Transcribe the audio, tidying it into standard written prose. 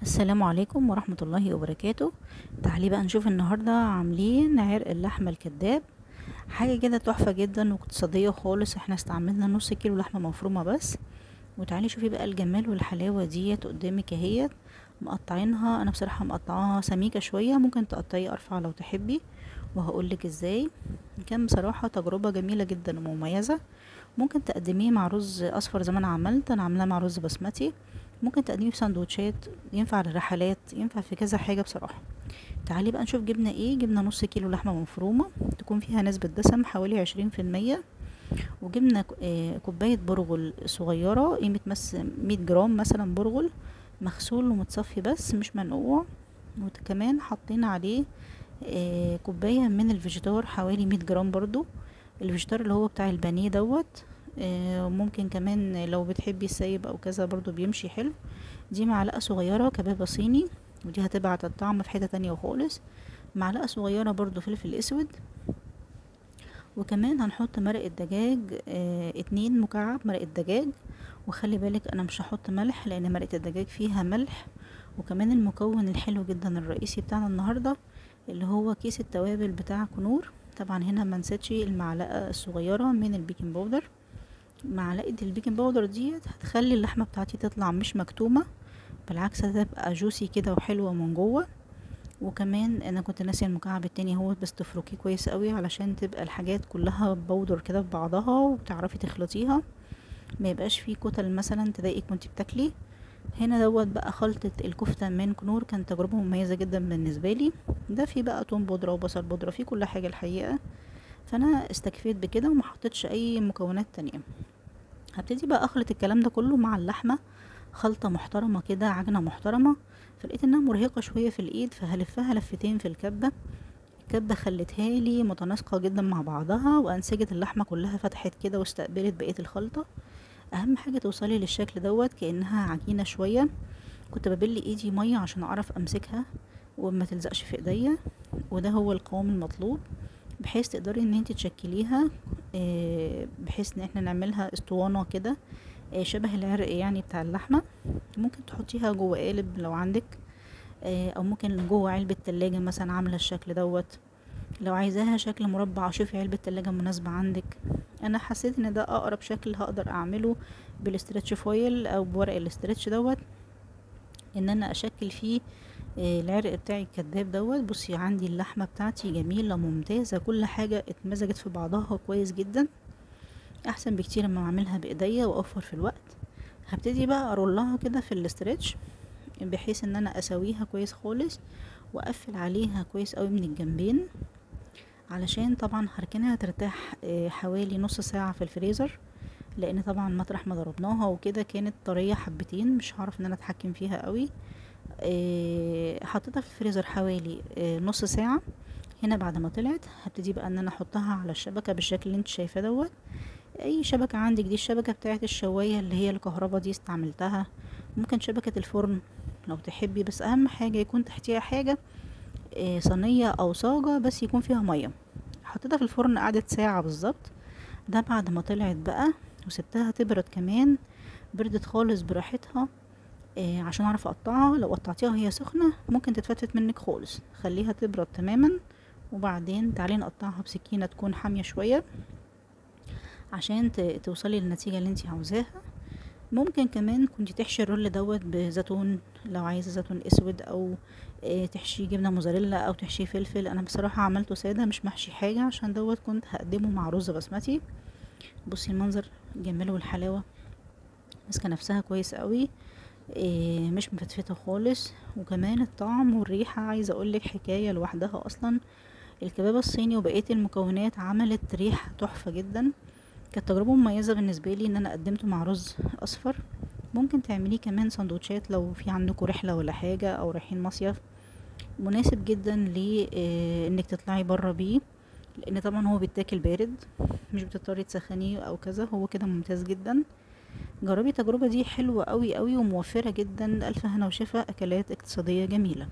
السلام عليكم ورحمة الله وبركاته. تعالي بقى نشوف النهاردة عاملين عرق اللحمة الكداب. حاجة كده تحفة جدا واقتصادية خالص. احنا استعملنا نص كيلو لحمة مفرومة بس. وتعالي شوفي بقى الجمال والحلاوة ديت قدامك اهيت. مقطعينها، انا بصراحة مقطعاها سميكة شوية، ممكن تقطعي ارفع لو تحبي، وهقولك ازاي. كان بصراحة تجربة جميلة جدا ومميزة. ممكن تقدميه مع رز اصفر زي ما انا عملت، انا عاملاه مع رز بسمتي. ممكن تقدميه في سندوتشات، ينفع للرحلات، ينفع في كذا حاجة بصراحة. تعالي بقى نشوف جبنا ايه. جبنا نص كيلو لحمة مفرومة تكون فيها نسبة دسم حوالي 20%. وجبنا كوباية برغل صغيرة، قيمة 100 جرام مثلا برغل مغسول ومتصفي بس مش منقوع. وكمان حطينا عليه كوباية من الفيجيتار حوالي 100 جرام برضو. الفيجيتار اللي هو بتاع البانيه دوت. ممكن كمان لو بتحبي السايب او كذا برضو بيمشي حلو. دي معلقة صغيرة كبابة صيني، ودي هتبعت الطعم في حتة تانية خالص. معلقة صغيرة برضو فلفل اسود. وكمان هنحط مرق الدجاج 2 مكعب مرق الدجاج. وخلي بالك انا مش هحط ملح لان مرقة الدجاج فيها ملح. وكمان المكون الحلو جدا الرئيسي بتاعنا النهاردة اللي هو كيس التوابل بتاع كنور. طبعا هنا ما نسيتش المعلقة الصغيرة من البيكنج باودر. معلقة البيكنج باودر ديت هتخلي اللحمة بتاعتي تطلع مش مكتومة، بالعكس هتبقى جوسي كده وحلوة من جوه. وكمان انا كنت ناسيه المكعب التاني اهو، بس تفركيه كويس قوي علشان تبقى الحاجات كلها بودر كده في بعضها وتعرفي تخلطيها، ما يبقاش فيه كتل مثلا تضايقك وانتي بتاكلي. هنا دوت بقى خلطة الكفتة من كنور، كانت تجربة مميزة جدا بالنسبة لي. ده فيه بقى توم بودرة وبصل بودرة، فيه كل حاجة الحقيقة. فانا استكفيت بكده وما حطيتش اي مكونات تانية. هبتدي بقى اخلط الكلام ده كله مع اللحمة، خلطة محترمة كده، عجنة محترمة. فلقيت انها مرهقة شوية في الايد، فهلفها لفتين في الكبة. الكبة خلتها لي متناسقة جدا مع بعضها، وانسجت اللحمة كلها فتحت كده واستقبلت بقية الخلطة. اهم حاجة توصلي للشكل دوت كأنها عجينة شوية. كنت ببل ايدي مية عشان اعرف امسكها وما تلزقش في ايديا. وده هو القوام المطلوب، بحيث تقدري ان انت تشكليها، بحيث ان احنا نعملها اسطوانة كده، شبه العرق يعني بتاع اللحمة. ممكن تحطيها جوه قالب لو عندك، او ممكن جوه علبة تلاجة مثلا عاملة الشكل دوت. لو عايزاها شكل مربع شوفي علبة تلاجة مناسبة عندك. انا حسيت ان ده اقرب شكل هقدر اعمله بالاسترتش فويل او بورق الاسترتش دوت، ان انا اشكل فيه العرق بتاعي الكداب دوت. بصي عندي اللحمة بتاعتي جميلة ممتازة، كل حاجة اتمزجت في بعضها كويس جدا، احسن بكتير لما اعملها بايديا واوفر في الوقت. هبتدي بقى ارولها كده في الاسترتش، بحيث ان انا اسويها كويس خالص، واقفل عليها كويس قوي من الجنبين، علشان طبعا هركنها ترتاح حوالي نص ساعة في الفريزر. لان طبعا مطرح ما ضربناها وكده كانت طرية حبتين، مش هعرف ان انا اتحكم فيها قوي. حطيتها في الفريزر حوالي نص ساعة. هنا بعد ما طلعت هبتدي بقى ان انا احطها على الشبكة بالشكل اللي انت شايفاه دوت. اي شبكة عندك، دي الشبكة بتاعت الشواية اللي هي الكهرباء دي استعملتها، ممكن شبكة الفرن لو تحبي، بس اهم حاجة يكون تحتيها حاجة، صينية او صاجة بس يكون فيها مية. حطيتها في الفرن قعدت ساعة بالظبط. ده بعد ما طلعت بقى وسبتها تبرد كمان، بردت خالص براحتها. عشان اعرف اقطعها، لو قطعتيها وهي سخنة ممكن تتفتت منك خالص، خليها تبرد تماما. وبعدين تعالي نقطعها بسكينة تكون حامية شوية عشان توصلي للنتيجة اللي انتي عاوزاها. ممكن كمان كنت تحشي الرول دوت بزيتون، لو عايزة زيتون اسود، او تحشي جبنة موزاريلا او تحشي فلفل. انا بصراحة عملته سادة مش محشي حاجة، عشان دوت كنت هقدمه مع رز بسمتي. بصي المنظر جميل والحلاوة، ماسكة نفسها كويس قوي، مش مفتفتة خالص. وكمان الطعم والريحة عايزة اقولك حكاية لوحدها اصلا. الكباب الصيني وبقية المكونات عملت ريحة تحفة جدا. كانت تجربة مميزة بالنسبة لي ان انا قدمته مع رز اصفر. ممكن تعمليه كمان سندوتشات لو في عندكم رحلة ولا حاجة او رايحين مصيف، مناسب جدا ل انك تطلعي برا بيه، لان طبعا هو بيتاكل بارد، مش بتضطري تسخنيه او كذا، هو كده ممتاز جدا. جربي التجربة دي، حلوة قوي قوي وموفرة جدا. الف هنا وشفا، اكلات اقتصادية جميلة.